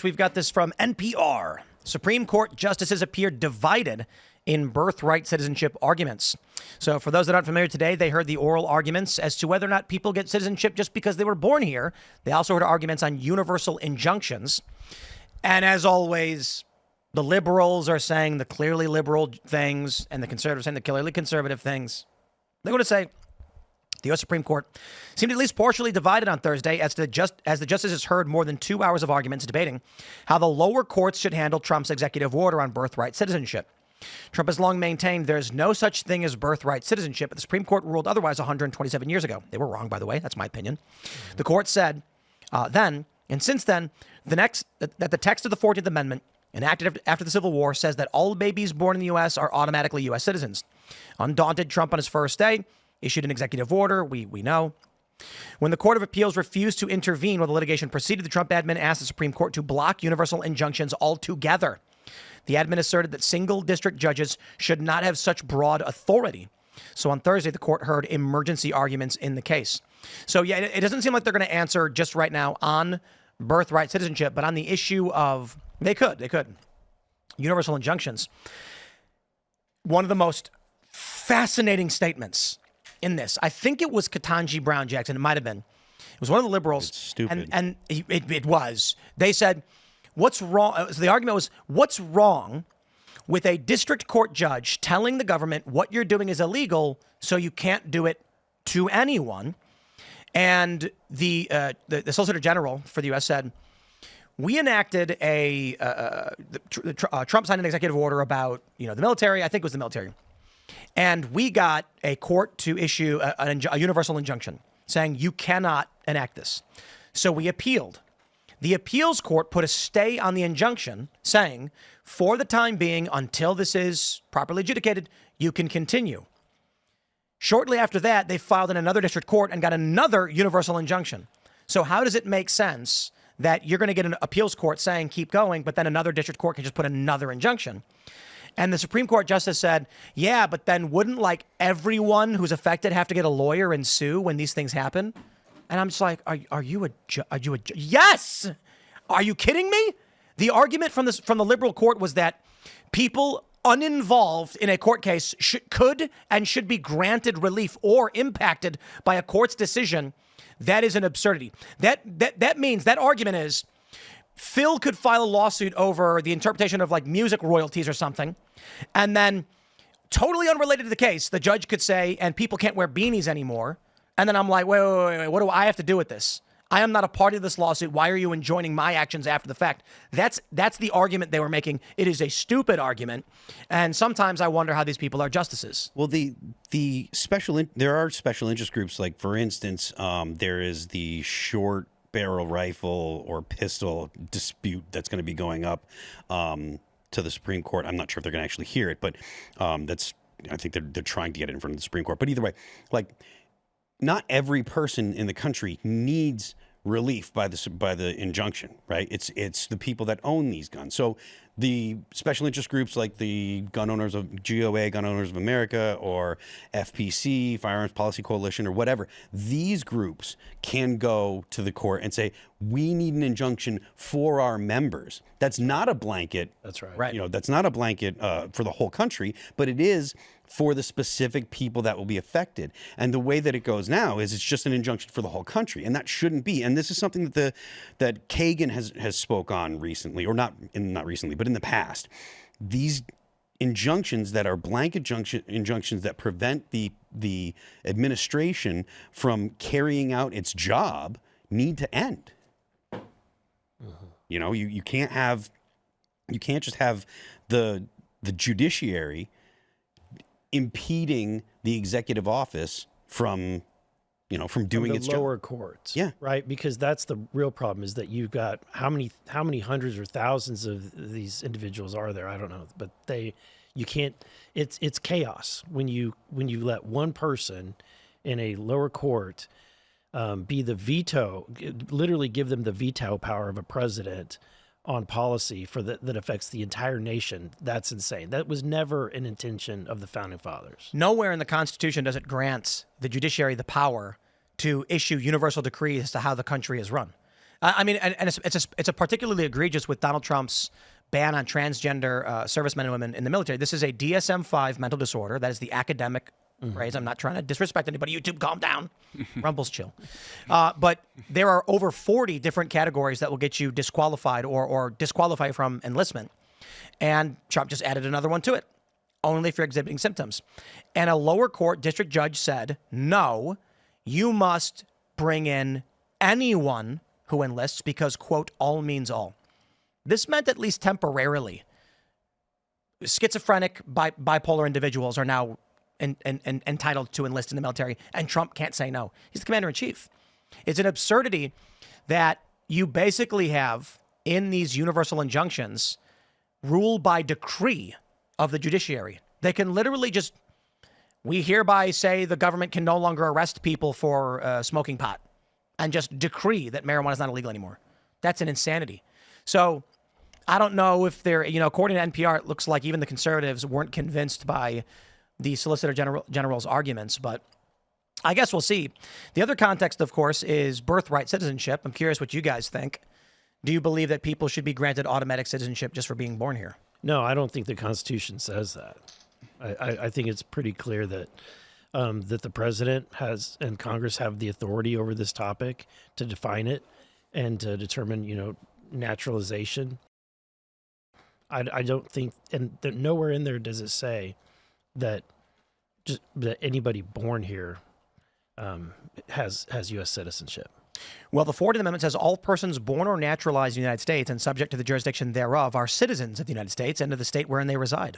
We've got this from NPR. Supreme Court justices appear divided in birthright citizenship arguments. So for those that aren't familiar today, they heard the oral arguments as to whether or not people get citizenship just because they were born here. They also heard arguments on universal injunctions. And as always, the liberals are saying the clearly liberal things and the conservatives saying the clearly conservative things. They're going to say the U.S. Supreme Court seemed at least partially divided on Thursday as the justices heard more than 2 hours of arguments debating how the lower courts should handle Trump's executive order on birthright citizenship. Trump has long maintained there's no such thing as birthright citizenship, but the Supreme Court ruled otherwise 127 years ago. They were wrong, by the way. That's my opinion. The court said then, and since then, that the text of the 14th Amendment, enacted after the Civil War, says that all babies born in the U.S. are automatically U.S. citizens. Undaunted, Trump on his first day issued an executive order, we know. When the Court of Appeals refused to intervene while the litigation proceeded, the Trump admin asked the Supreme Court to block universal injunctions altogether. The admin asserted that single district judges should not have such broad authority. So on Thursday, the court heard emergency arguments in the case. So yeah, it doesn't seem like they're going to answer just right now on birthright citizenship, but on the issue of, they could. Universal injunctions. One of the most fascinating statements in this, I think it was Ketanji Brown Jackson. It might have been. It was one of the liberals. It's stupid. And it was. They said, what's wrong? So the argument was, what's wrong with a district court judge telling the government what you're doing is illegal, so you can't do it to anyone? And the Solicitor General for the U.S. said, we enacted Trump signed an executive order about, the military. I think it was the military. And we got a court to issue a universal injunction saying you cannot enact this. So we appealed. The appeals court put a stay on the injunction saying, for the time being, until this is properly adjudicated, you can continue. Shortly after that, they filed in another district court and got another universal injunction. So how does it make sense that you're going to get an appeals court saying keep going, but then another district court can just put another injunction? And the Supreme Court justice said, yeah, but then wouldn't everyone who's affected have to get a lawyer and sue when these things happen? And I'm just like, are you a yes? Are you kidding me? The argument from the liberal court was that people uninvolved in a court case could and should be granted relief or impacted by a court's decision. That is an absurdity. That means that argument is Phil could file a lawsuit over the interpretation of music royalties or something, and then totally unrelated to the case, the judge could say, and people can't wear beanies anymore. And then I'm like, wait, what do I have to do with this? I am not a party to this lawsuit. Why are you enjoining my actions after the fact? That's the argument they were making. It is a stupid argument. And sometimes I wonder how these people are justices. Well, there are special interest groups. Like, for instance, there is the short barrel rifle or pistol dispute that's going to be going up to the Supreme Court. I'm not sure if they're going to actually hear it, but I think they're trying to get it in front of the Supreme Court. But either way, not every person in the country needs relief by the injunction, right? It's the people that own these guns. So the special interest groups like the Gun Owners of America, or FPC, Firearms Policy Coalition, or whatever, these groups can go to the court and say, we need an injunction for our members. That's not a blanket. That's right. That's not a blanket for the whole country, but it is for the specific people that will be affected. And the way that it goes now is it's just an injunction for the whole country, and that shouldn't be. And this is something that Kagan has spoke on recently, or not recently, but in the past. These injunctions that are blanket injunctions that prevent the administration from carrying out its job need to end. Mm-hmm. You can't just have the judiciary impeding the executive office from doing its job. The lower courts. Yeah. Right? Because that's the real problem, is that you've got how many hundreds or thousands of these individuals are there? I don't know, but you can't, it's chaos when you let one person in a lower court be the literally give them the veto power of a president on policy that affects the entire nation. That's insane. That was never an intention of the founding fathers. Nowhere in the Constitution does it grant the judiciary the power to issue universal decrees as to how the country is run. I mean, and it's a particularly egregious with Donald Trump's ban on transgender servicemen and women in the military. This is a DSM-5 mental disorder. That is the academic phrase. I'm not trying to disrespect anybody. YouTube, calm down. Rumbles, chill. But there are over 40 different categories that will get you disqualified or disqualify from enlistment. And Trump just added another one to it, only for exhibiting symptoms. And a lower court district judge said, no, you must bring in anyone who enlists because, quote, all means all. This meant at least temporarily, schizophrenic, bipolar individuals are now entitled to enlist in the military, and Trump can't say no. He's the commander-in-chief. It's an absurdity that you basically have in these universal injunctions ruled by decree of the judiciary. They can literally just, we hereby say the government can no longer arrest people for smoking pot and just decree that marijuana is not illegal anymore. That's an insanity. So I don't know if they're, according to NPR, it looks like even the conservatives weren't convinced by the Solicitor General's arguments, but I guess we'll see. The other context, of course, is birthright citizenship. I'm curious what you guys think. Do you believe that people should be granted automatic citizenship just for being born here? No, I don't think the Constitution says that. I think it's pretty clear that that the president has and Congress have the authority over this topic to define it and to determine, naturalization. I don't think, and nowhere in there does it say that that anybody born here has U.S. citizenship. Well, the 14th Amendment says all persons born or naturalized in the United States and subject to the jurisdiction thereof are citizens of the United States and of the state wherein they reside.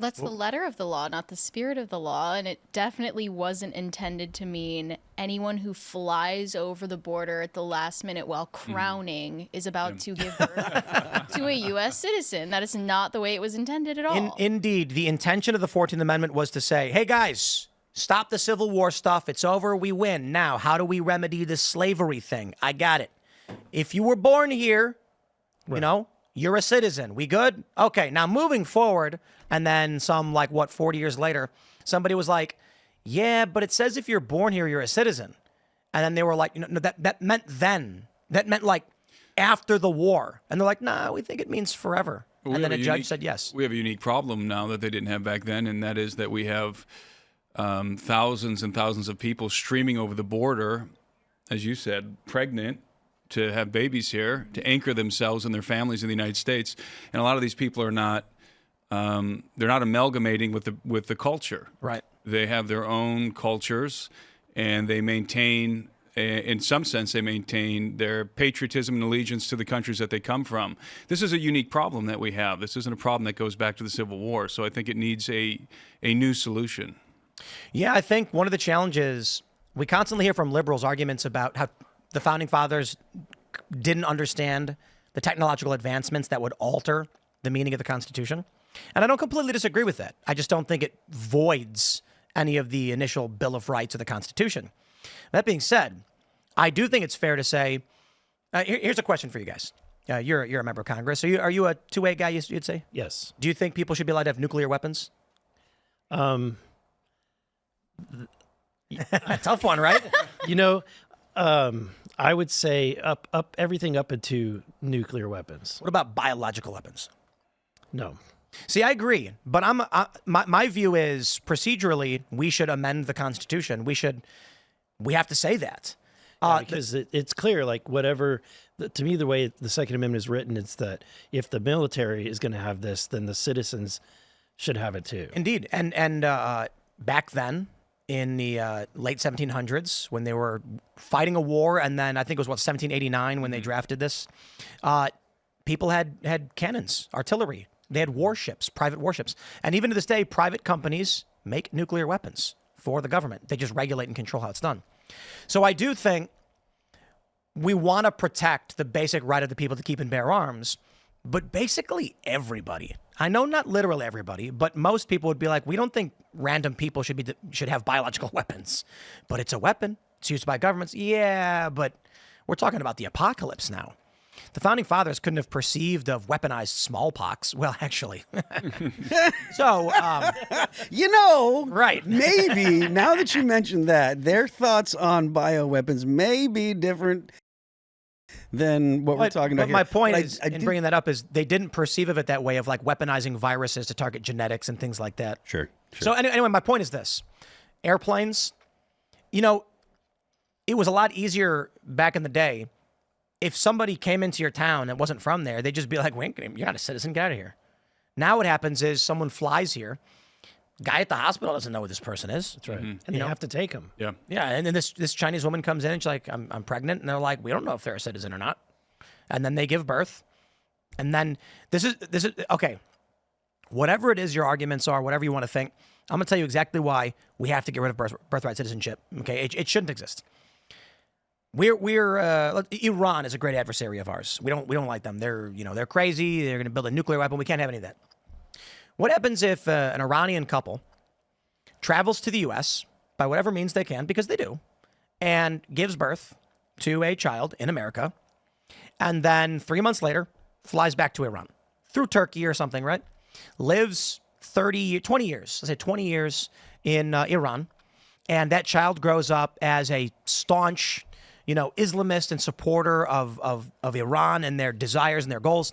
That's the letter of the law, not the spirit of the law. And it definitely wasn't intended to mean anyone who flies over the border at the last minute while crowning is about to give birth to a U.S. citizen. That is not the way it was intended at all. Indeed, the intention of the 14th Amendment was to say, hey, guys, stop the Civil War stuff. It's over. We win. Now, how do we remedy this slavery thing? I got it. If you were born here, Right. You're a citizen. We good? Okay, now moving forward, and then 40 years later, somebody was like, yeah, but it says if you're born here, you're a citizen. And then they were like, no, that meant then. That meant like after the war. And they're like, nah, we think it means forever. Well, and then a judge said yes. We have a unique problem now that they didn't have back then, and that is that we have thousands and thousands of people streaming over the border, as you said, pregnant, to have babies here, to anchor themselves and their families in the United States. And a lot of these people are not, they're not amalgamating with the culture. Right. They have their own cultures, and they maintain, in some sense, they maintain their patriotism and allegiance to the countries that they come from. This is a unique problem that we have. This isn't a problem that goes back to the Civil War. So I think it needs a new solution. Yeah, I think one of the challenges, we constantly hear from liberals arguments about how the Founding Fathers didn't understand the technological advancements that would alter the meaning of the Constitution. And I don't completely disagree with that. I just don't think it voids any of the initial Bill of Rights of the Constitution. That being said, I do think it's fair to say, here's a question for you guys. You're a member of Congress. Are you a two-way guy, you'd say? Yes. Do you think people should be allowed to have nuclear weapons? Tough one, right? I would say up everything up into nuclear weapons. What about biological weapons? No. See, I agree, but my view is procedurally we should amend the Constitution. We have to say that. Because it's clear, like whatever, to me, the way the Second Amendment is written, it's that if the military is going to have this, then the citizens should have it too. Indeed. And back then, in the late 1700s, when they were fighting a war, and then I think it was 1789 when they drafted this, people had cannons, artillery. They had warships, private warships. And even to this day, private companies make nuclear weapons for the government. They just regulate and control how it's done. So I do think we want to protect the basic right of the people to keep and bear arms, but basically everybody. I know not literally everybody, but most people would be like, we don't think random people should have biological weapons, but it's a weapon. It's used by governments. Yeah, but we're talking about the apocalypse now. The Founding Fathers couldn't have perceived of weaponized smallpox. Well, actually. So, right. Maybe, now that you mentioned that, their thoughts on bioweapons may be different than what we're talking about But my here. point But is, I in do- bringing that up, is they didn't perceive of it that way, of like weaponizing viruses to target genetics and things like that. Sure. So anyway, my point is this: airplanes. You know, it was a lot easier back in the day. If somebody came into your town and wasn't from there, they'd just be like, "Wink, you're not a citizen. Get out of here." Now what happens is someone flies here. Guy at the hospital doesn't know who this person is. That's right. And they have to take them. Yeah. Yeah, and then this Chinese woman comes in and she's like, I'm pregnant. And they're like, we don't know if they're a citizen or not. And then they give birth. And then this is okay. Whatever it is your arguments are, whatever you want to think, I'm going to tell you exactly why we have to get rid of birthright citizenship. Okay, it shouldn't exist. Iran is a great adversary of ours. We don't like them. They're crazy. They're going to build a nuclear weapon. We can't have any of that. What happens if an Iranian couple travels to the U.S. by whatever means they can, because they do, and gives birth to a child in America, and then 3 months later flies back to Iran through Turkey or something, right? Lives 20 years, let's say 20 years in Iran, and that child grows up as a staunch, Islamist and supporter of Iran and their desires and their goals,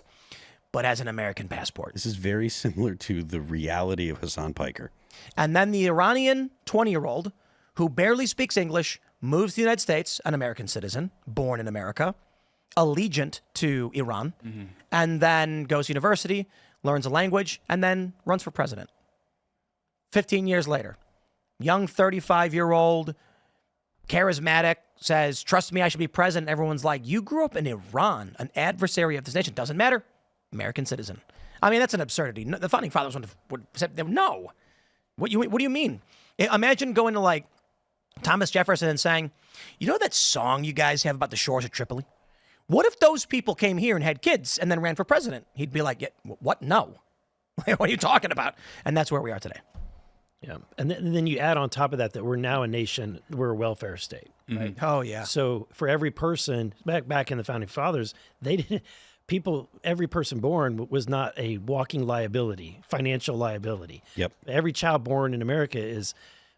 but has an American passport. This is very similar to the reality of Hassan Piker. And then the Iranian 20-year-old who barely speaks English moves to the United States, an American citizen, born in America, allegiant to Iran, and then goes to university, learns a language, and then runs for president. 15 years later, young 35-year-old, charismatic, says, trust me, I should be president. Everyone's like, you grew up in Iran, an adversary of this nation. Doesn't matter. American citizen. I mean, that's an absurdity. The founding fathers would say, no. What do you mean? Imagine going to like Thomas Jefferson and saying, you know that song you guys have about the shores of Tripoli? What if those people came here and had kids and then ran for president? He'd be like, yeah, what? No. What are you talking about? And that's where we are today. Yeah. And then you add on top of that we're now a nation, we're a welfare state. Right? Oh, yeah. So for every person, back in the founding fathers, every person born was not a walking liability, financial liability. Yep. Every child born in America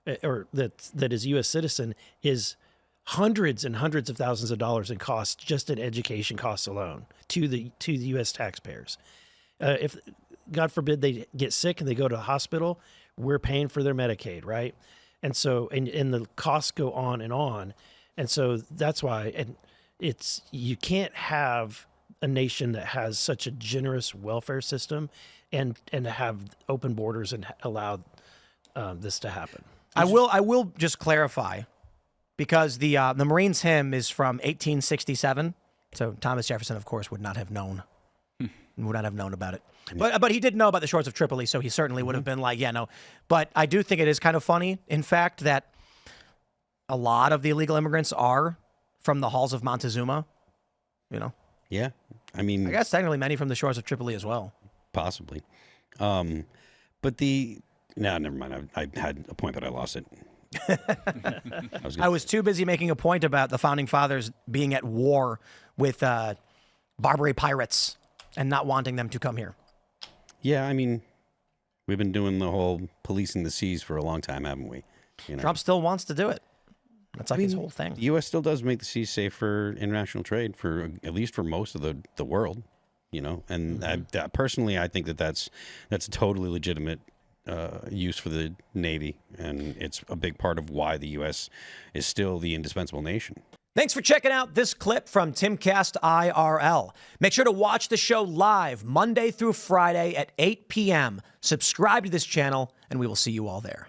that is a U.S. citizen is hundreds and hundreds of thousands of dollars in costs, just in education costs alone to the U.S. taxpayers. If God forbid they get sick and they go to the hospital, we're paying for their Medicaid, right? And so, and the costs go on. And so that's why, and you can't have a nation that has such a generous welfare system and have open borders and allow this to happen. I will just clarify, because the Marines hymn is from 1867. So Thomas Jefferson, of course, would not have known about it. But he did know about the shores of Tripoli, so he certainly would have been like, yeah, no. But I do think it is kind of funny, in fact, that a lot of the illegal immigrants are from the halls of Montezuma, Yeah. I mean, I guess technically many from the shores of Tripoli as well. possibly. But never mind. I had a point, but I lost it. I was too busy making a point about the founding fathers being at war with Barbary pirates and not wanting them to come here. Yeah, I mean, we've been doing the whole policing the seas for a long time, haven't we? Trump still wants to do it. That's like his whole thing. The U.S. still does make the seas safe for international trade, for at least for most of the world, And personally, I think that's a totally legitimate use for the Navy, and it's a big part of why the U.S. is still the indispensable nation. Thanks for checking out this clip from Timcast IRL. Make sure to watch the show live Monday through Friday at 8 p.m. Subscribe to this channel, and we will see you all there.